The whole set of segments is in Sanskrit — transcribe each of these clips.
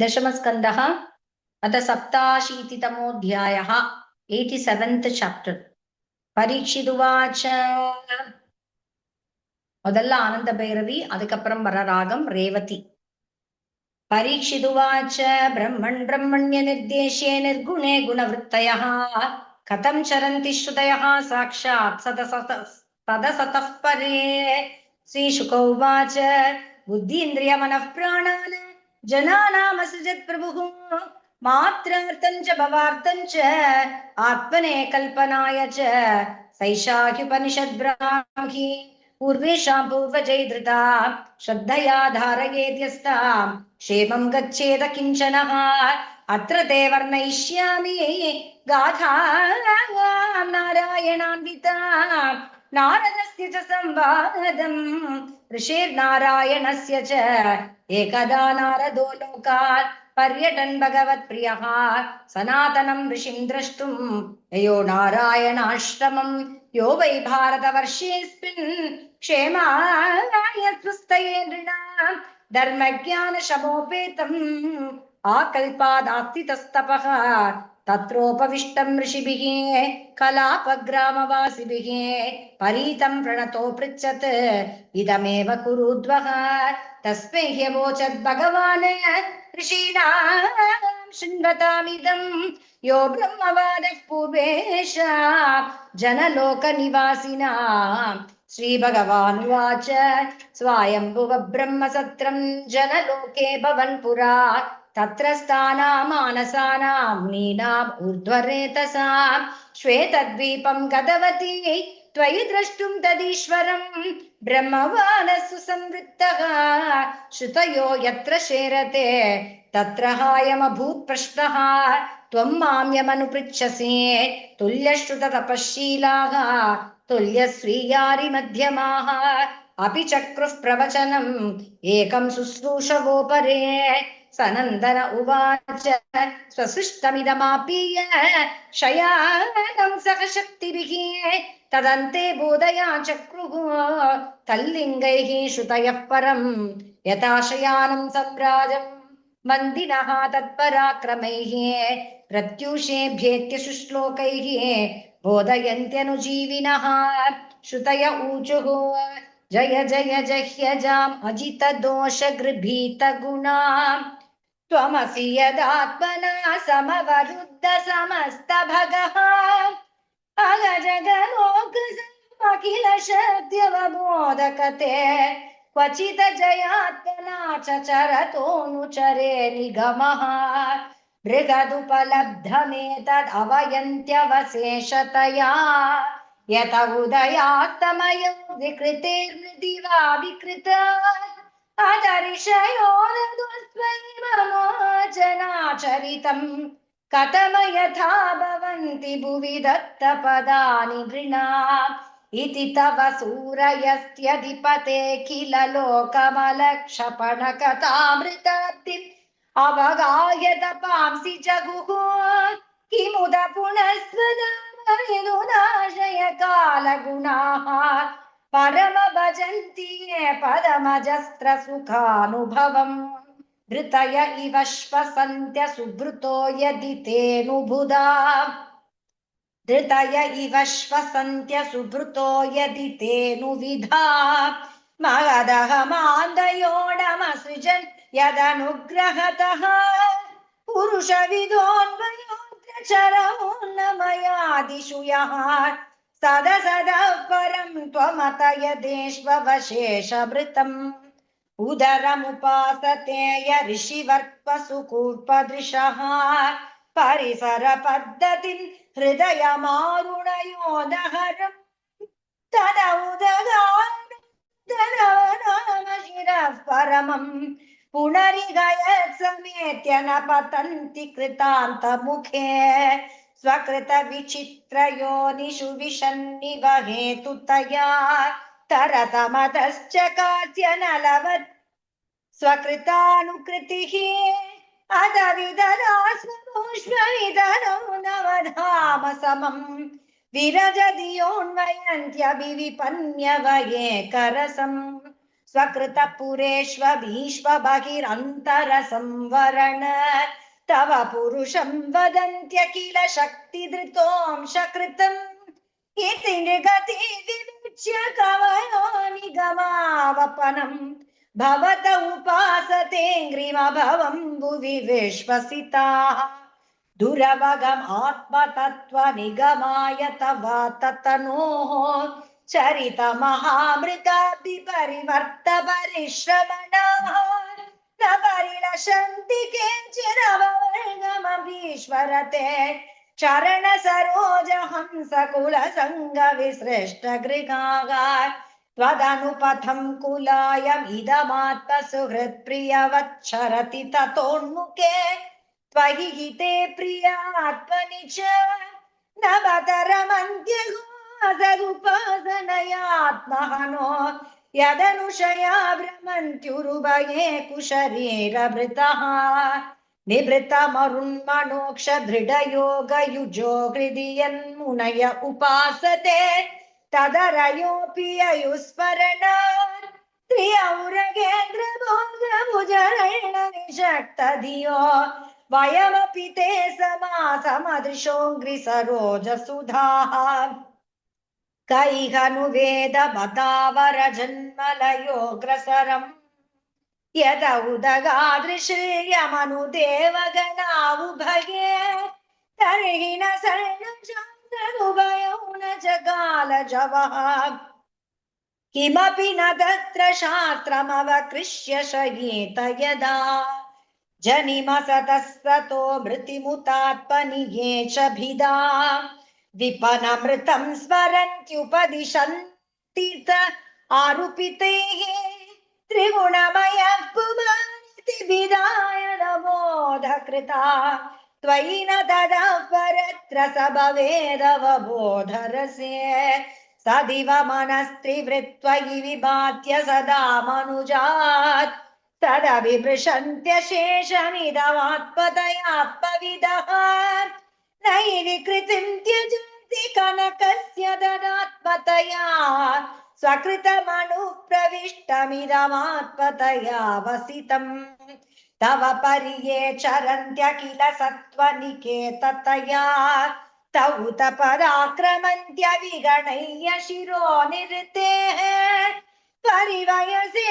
दशमस्कन्धः अथ 87तमोऽध्यायः 87th chapter परीक्षिदुवाच முதல்ல ஆனந்த பைரவி அதுக்கப்புறம் வர ராகம் ரேவதி परीक्षिदुवाच ब्रह्मन् ब्रह्मण्य निर्देशे निर्गुणे गुणवृत्तयः कथं चरन्ति श्रुतयः साक्षात् सदसतः परे श्रीशुक उवाच बुद्धीन्द्रियमनः प्राणान् जनानामसृजत् प्रभुः मात्रार्थं च भवार्थं च आत्मने कल्पनाय च सैषा ह्युपनिषद्ब्राह्मी पूर्वेषां पूर्वजैधृता श्रद्धया धारयेद्यस्तां क्षेमं गच्छेद किञ्चनः अत्र ते वर्णयिष्यामि गाथां नारायणान्विता नारदस्य च संवादम् ऋषिर्नारायणस्य च एकदा नारदो लोकात् पर्यटन् भगवत्प्रियः सनातनं ऋषिं द्रष्टुं ययो नारायणाश्रमं यो वै भारतवर्षेऽस्मिन् क्षेमाय स्वस्थये नृणाम् धर्मज्ञानशमोपेतम् आकल्पादास्तितस्तपः तत्रोपविष्टं ऋषिभिः कलापग्रामवासिभिः परीतं प्रणतो पृच्छत् इदमेव कुरुद्वः तस्मै ह्यवोचत् भगवान् ऋषीणां शृण्वतामिदं यो ब्रह्मवादः पूर्वेषां जनलोकनिवासिनां श्रीभगवानुवाच स्वायम्भुव ब्रह्मसत्रं जनलोके भवन् पुरा तत्र स्थानां मानसानां नीनाम् ऊर्ध्वरेतसां श्वेतद्वीपं गतवती त्वयि द्रष्टुं तदीश्वरं ब्रह्मवानः संवृत्तः श्रुतयो यत्र शेरते तत्र हायमभूत् प्रश्नः त्वं मां यमनुपृच्छसि तुल्यश्रुततपःशीलाः तुल्यस्वीयारिमध्यमाः अपि चक्रुः प्रवचनम् एकं शुश्रूषवोपरे सनन्दन उवाच स्वसृष्टमिदमापीय शयानं सह शक्तिभिः तदन्ते बोधया चक्रुः तल्लिङ्गैः श्रुतयः परं यथा शयानं सम्राजं मन्दिनः तत्पराक्रमैः प्रत्यूषेभ्येत्य शुश्लोकैः बोधयन्त्यनुजीविनः श्रुतय ऊचुः जय जय जह्यजाम् अजितदोषगृभीतगुणाम् त्वमसि यदात्मना समवरुद्ध समस्तभगः अगजगलोकसमखिल शक्त्यवबोधकते क्वचित् जयात्मना च चरतोऽनुचरे निगमः बृहदुपलब्धमेतदवयन्त्यवशेषतया यत उदयात्तमयो विकृतेर्मृदि वा विकृतात् अदर्शयोरदुस्वैममोचनाचरितम् कथम यथा भवन्ति भुवि दत्तपदानि नृणाम् इति तव सूरयस्त्यधिपते किल लोकमलक्षपणकथामृताब्धिम् अवगाह्य तपांसि जगुः किमुद पुनस्वदामयनुनाशय कालगुणाः परम भजन्ति ये पदमजस्त्र सुखानुभवम् धृतय इव श्वसन्त्य सुभृतो यदि तेऽनुबुधा धृतय इव श्वसन्त्य सुभृतो यदि तेऽनुविधा महदहमान्दयोडमसृजन् यदनुग्रहतः पुरुषविदोन्वयोऽग्रचरमुन्नमयादिषु यः सदसदः परं त्वमत यदेष्ववशेषभृतम् उदरमुपासते य ऋषिवर्त्वसुकूर्पदृशः परिसरपद्धतिं हृदयमारुणयोदहरम् तदौदगानशिरः परमम् पुनरिगयत् समेत्य न पतन्ति कृतान्तमुखे स्वकृतविचित्रयोनिषु विशन्निव हेतुतया तरतमतश्च कास्य नलवत् स्वकृतानुकृतिः अदविददास्मपुष्पविदनो नवधाम समम् विरजधियोन्वयन्त्यभिविपन्यवये करसम् स्वकृतपुरेष्व भीष्व बहिरन्तर संवरण तव पुरुषं वदन्त्य किल शक्तिधृतोऽंशकृतम् इति नृगति विमुच्य कवयो निगमावपनम् भवत उपासतेऽङ्घ्रिमभवं भुवि विश्वसिताः दुरवगमात्मतत्त्वनिगमाय तव ततनोः चरितमहामृताब्धिपरिवर्त परिश्रमणाः न परिलशन्ति केचिदववर्गमभीश्वरते चरण सरोज हंस कुल संग विसृष्ट गृगाः त्वदनुपथं कुलायमिदमात्मसुहृत्प्रियवच्छरति ततोन्मुखे त्वयि हिते प्रियात्मनि च नवतरमन्त्यगोदरुपासनयात्महनो यदनुशया भ्रमन्त्युरुभये कुशरीरभृतः निभृतमरुन्मनोक्ष दृढयोगयुजो हृदि यन्मुनय उपासते तदरयोऽपि ययुस्मरणात् त्र्यौरगेन्द्रभोगभुजरेण निषक्तधियो वयमपि ते समासमदृशोऽङ्घ्रिसरोजसुधाः कैहनुवेद मतावर जन्मलयोऽग्रसरम् यद उदगादृश्यमनुदेवगणावुभये तर्हि न शरणुभयौ न जगालजवः किमपि न तत्र शास्त्रमवकृष्य शयेत यदा जनिमसतस्ततो मृतिमुतात्मनिये च भिदा विपनमृतं स्मरन्त्युपदिशन्ति च आरुपितैः त्रिगुणमयः पुमानिति विदाय नमोदकृता त्वयि न तदा परत्र स भवेदवबोधरसे सदिव मनस्त्रिवृत्त्वयि विभात्य सदा मनुजात् तदभिभृशन्त्यशेषमिदमात्मतयात्मविदः नयि विकृतिं त्यजन्ति कनकस्य ददात्मतया स्वकृतमनुप्रविष्टमिदमात्मतया वसितम् तव पर्ये चरन्त्यखिल सत्त्वनिकेततया तौ तपराक्रमन्त्य विगणय्य शिरो निरतेः परिवयसे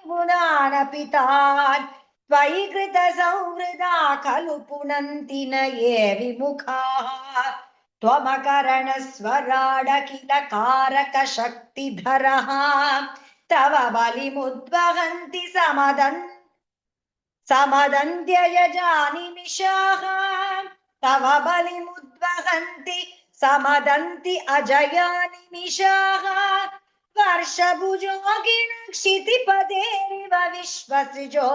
गुणानपितान् त्वयि कृतसंहृदा खलु पुनन्ति न ये विमुखाः त्वमकरणस्वराडखिल कारकशक्तिधरः तव बलिमुद्वहन्ति समदन्त्ययजानिमिषाः तव बलिमुद्वहन्ति समदन्ति अजयानिमिषाः वर्षभुजोगिन क्षितिपदेरिव विश्वसृजो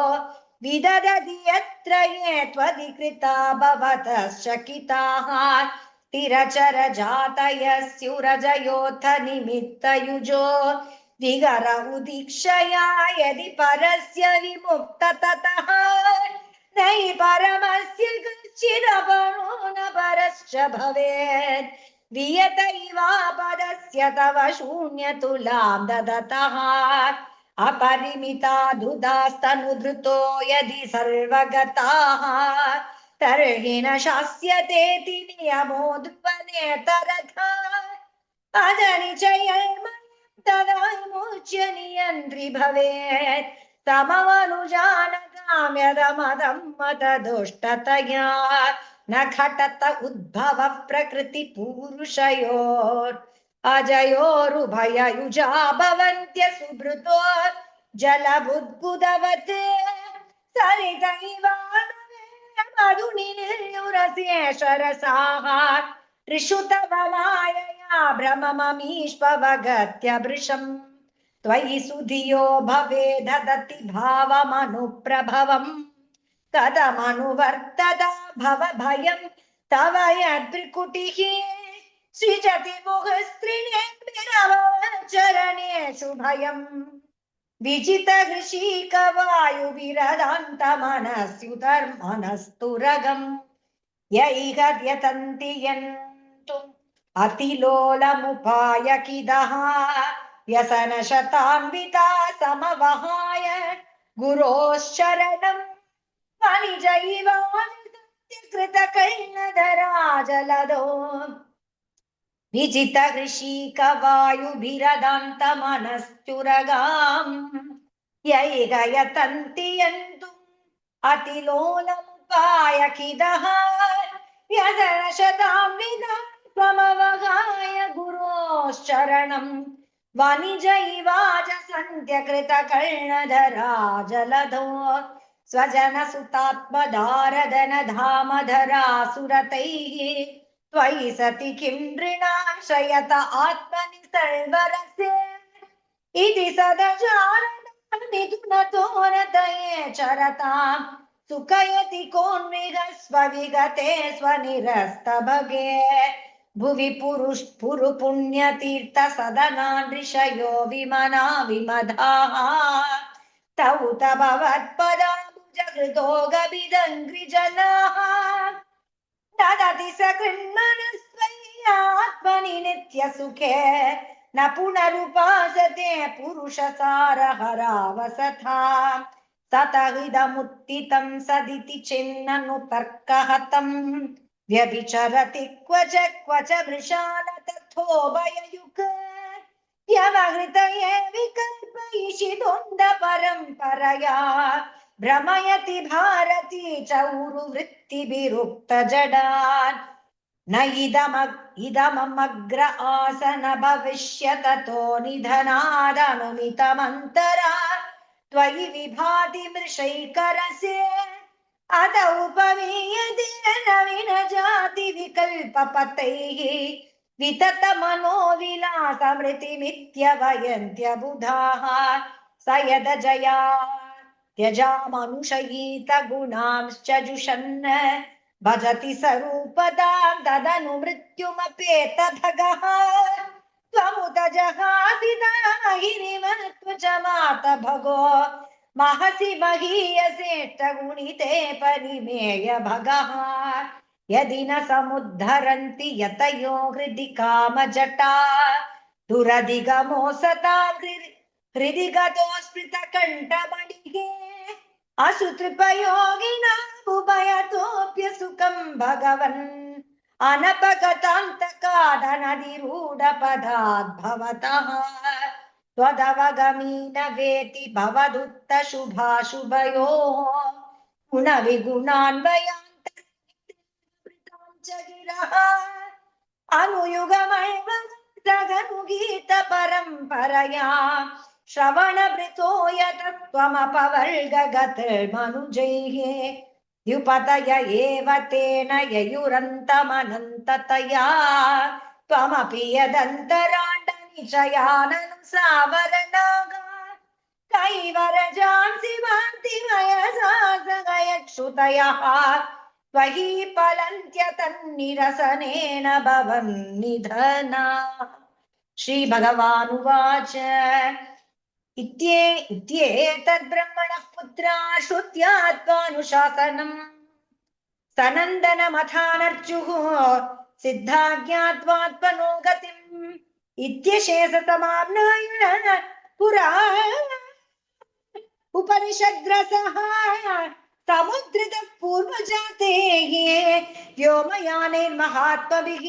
विदधति यत्र ये त्वधिकृता भवतश्चकिताः स्थिरचर जातयस्युरजयोऽथ निमित्तयुजो दिगर उदीक्षया यदि परस्य विमुक्त ततः नहि परमस्य कश्चिदपरो न परश्च भवेत् वियत इवापदस्य तव शून्यतुलां ददतः अपरिमिता धुधास्तनुधृतो यदि सर्वगताः तर्हि न शास्यतेति नियमो ध्रुवनेतरथा अजनिचयैर्म तदा मुच्य नियन्त्रि भवेत् तमवनुजानकाम्यदमदं मतदुष्टतया न घटत उद्भवः प्रकृतिपूरुषयोर् अजयोरुभययुजा भवन्त्य सुभृतो जलबुद्बुदवत् सरितैवानुरसेशरसाः त्रिषु तव मायया भ्रमममीष्ववगत्य वृषम् त्वयि सुधियो भवेददति भावमनुप्रभवम् कथमनुवर्तदा भव भयं तव यद्भ्रिकुटिः सृजति मुखस्त्रिणेषु भयम् विजितकृषिकवायुविरदान्तमनस्युतर्मनस्तुरगम् यैहर्यतन्ति यन्तुम् अतिलोलमुपायकिदः व्यसनशतान्विता समवहाय गुरोश्चरणं वनिजैवाकृतकैर्णधराजलदो विजित ऋषिकवायुभिरदन्तमनश्चुरगाम् यैगयतन्ति यन्तुम् अतिलोलमुपायखिदः व्यसनशतान्विता समवगाय गुरोश्चरणम् वनिजैवाजसन्त्यकृतकर्णधरा जलधो स्वजनसुतात्मदारदनधामधरा सुरतैः त्वयि सति किं नृणाश्रयत आत्मनि सर्वरसे इति सदजानतोरतये चरताम् सुखयति कोन्विगस्वविगते स्वनिरस्तभगे भुवि पुरुपुण्यतीर्थ सदनान् ऋषयो विमना विमधाः तौ तभवत्पदाम्बुजकृतो गभिदङ्घ्रिजनाः ददति सकृन्मनस्त्वय्यात्मनि नित्यसुखे न पुनरुपासते पुरुषसारहरावसथा ततहिदमुत्थितं सदिति चिन्ननु तर्कहतम् व्यभिचरति क्वच मृषान तथोभययुक् व्यवहृतये विकल्पयिषि द्वन्द्व परम्परया भ्रमयति भारती च उरुवृत्तिभिरुक्तजडान् न इदमग्र आसन भविष्य ततो निधनादनुमितमन्तरा त्वयि विभाति मृषैकरसे अत उपवीयते नवीन जाति विकल्पपतैः वितत मनोविलासमृतिमित्यवयन्त्यबुधाः स यदजया त्यजामनुषयीत गुणांश्च जुषन् भजति स्वरूपदां तदनु मृत्युमपेत भगः त्वमुत जहासि दाहिरिवत्वच मात भगो महसि महीयसेष्टगुणिते परिमेय भगः यदि न समुद्धरन्ति यतयो हृदि कामजटा दुरधिगमो सतां हृदि गतो स्मृतकण्ठमणिः असुतृपयोगिनाम् उभयतोऽप्यसुखं भगवन् अनपगतान्तकादनधिरूढपदाद्भवतः त्वदवगमीन वेति भवदुत्त शुभाशुभयोः गुणविगुणान्वयान्तर्गीताञ्च गिरः अनुयुगमैवगनुगीत परम्परया श्रवणभृतो यतत्वमपवर्गगतिर्मनुजैः द्युपतय एव तेन ययुरन्तमनन्ततया त्वमपि यदन्तराण्डनिचयाननुसावरणाः कैवरजांसि भान्ति वयसा सगयक्षुतयः त्वयि फलन्त्यतन्निरसनेन भवन्निधना। श्रीभगवानुवाच इत्येतद्ब्रह्मणः पुत्रा श्रुत्यात्वानुशासनम् सनन्दनमथानर्जुः सिद्धा ज्ञात्वात्मनो गतिम् इत्यशेषसमाम्नाय पुरा उपनिषद्रसः समुद्रितः पूर्वजातेः व्योमयानैर्महात्मभिः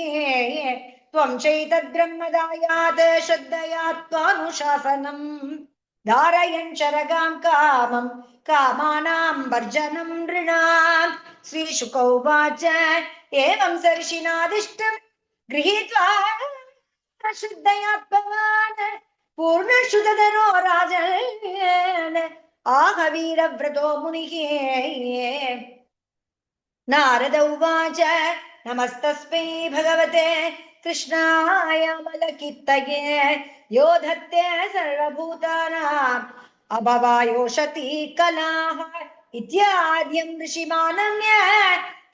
त्वं चैतद्ब्रह्मदायात् श्रद्धयात्वानुशासनम् धारयन् चरगां कामं कामानां वर्जनं नृणाम् श्रीशुक उवाच एवं सर्षिणादिष्टं गृहीत्वा श्रद्धयात्मवान् पूर्णश्रुतधरो राजन् आह वीरव्रतो मुनिः। नारद उवाच नमस्तस्मै भगवते कृष्णाय मलकीर्तये यो धत्ते सर्वभूतानाम् अभवायोषति कलाः इत्याद्यं ऋषिमानन्य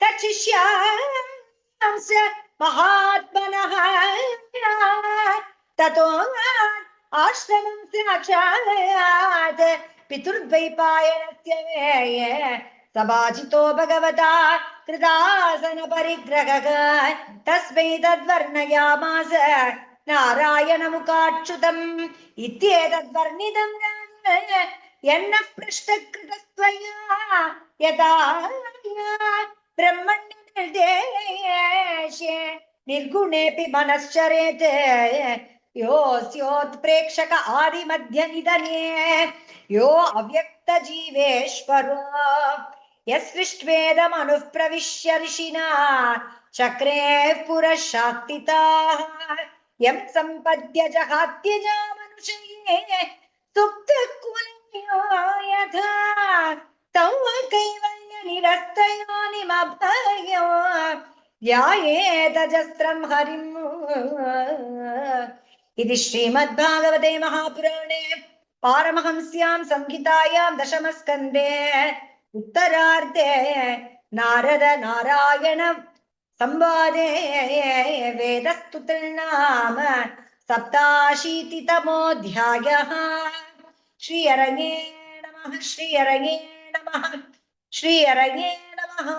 तच्छिष्यांश्च महात्मनः ततो आश्रमं साक्षात् पितुर्द्वैपायनस्य सभाजितो भगवता कृतासन परिग्रहः तस्मै तद्वर्णयामास नारायणमुखाच्युतम् इत्येतद्वर्णितं यन्नः पृष्ठकृतस्त्वया यदा ब्रह्मण्यनिर्देशे निर्गुणेऽपि मनश्चरेत् योऽस्योत्प्रेक्षक आदिमध्यनिधने यो अव्यक्तजीवेश्वरो यस्पृष्ट्वेदमनुः प्रविश्य ऋषिणा चक्रे पुरशाक्तिताः यं सम्पद्य जहात्यजा मनुष्ये सुप्तकुलयो यथा तौ कैवल्यनिरस्तयोनिमभयो ध्यायेदजस्रं हरिम् इति श्रीमद्भागवते महापुराणे पारमहंस्यां संहितायां दशमस्कन्धे उत्तरार्धे नारद नारायण संवादे वेदस्तुतिर्नाम सप्ताशीतितमोऽध्यायः। श्री अरण्ये नमः, श्री अरण्ये नमः, श्री अरण्ये नमः।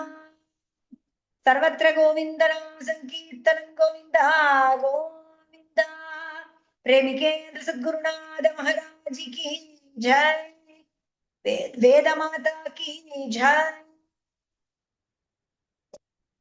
सर्वत्र गोविन्दनाम संकीर्तनं गोविन्दा गोविन्दा। प्रेमिकेन्द्र सद्गुरुनाथ महाराज की जय, वेद माता की जय।